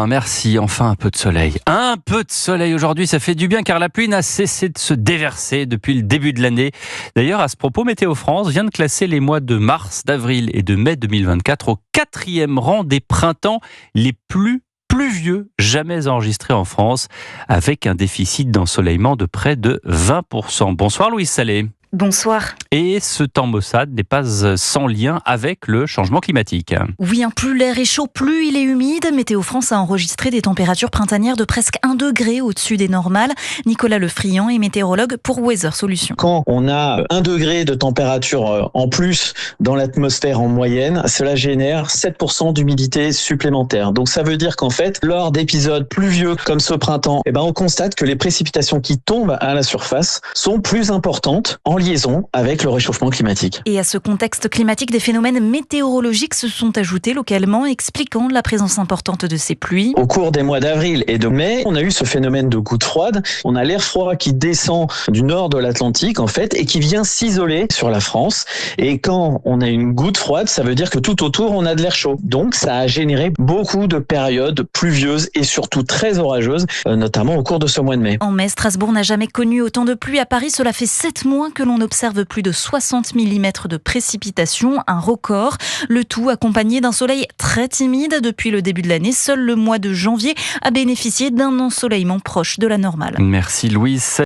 Merci, enfin un peu de soleil. Un peu de soleil aujourd'hui, ça fait du bien car la pluie n'a cessé de se déverser depuis le début de l'année. D'ailleurs, à ce propos, Météo France vient de classer les mois de mars, d'avril et de mai 2024 au 4e rang des printemps les plus pluvieux jamais enregistrés en France, avec un déficit d'ensoleillement de près de 20%. Bonsoir Louise Salé. Bonsoir. Et ce temps maussade n'est pas sans lien avec le changement climatique. Oui, plus l'air est chaud, plus il est humide. Météo France a enregistré des températures printanières de presque 1 degré au-dessus des normales. Nicolas Lefriand est météorologue pour Weather Solutions. Quand on a 1 degré de température en plus dans l'atmosphère en moyenne, cela génère 7% d'humidité supplémentaire. Donc ça veut dire qu'en fait, lors d'épisodes pluvieux comme ce printemps, on constate que les précipitations qui tombent à la surface sont plus importantes en liaison avec le réchauffement climatique. Et à ce contexte climatique, des phénomènes météorologiques se sont ajoutés localement, expliquant la présence importante de ces pluies. Au cours des mois d'avril et de mai, on a eu ce phénomène de gouttes froides. On a l'air froid qui descend du nord de l'Atlantique, en fait, et qui vient s'isoler sur la France. Et quand on a une goutte froide, ça veut dire que tout autour, on a de l'air chaud. Donc, ça a généré beaucoup de périodes pluvieuses et surtout très orageuses, notamment au cours de ce mois de mai. En mai, Strasbourg n'a jamais connu autant de pluie. À Paris, cela fait 7 mois que l'on observe plus de 60 mm de précipitations, un record. Le tout accompagné d'un soleil très timide depuis le début de l'année. Seul le mois de janvier a bénéficié d'un ensoleillement proche de la normale. Merci Louise.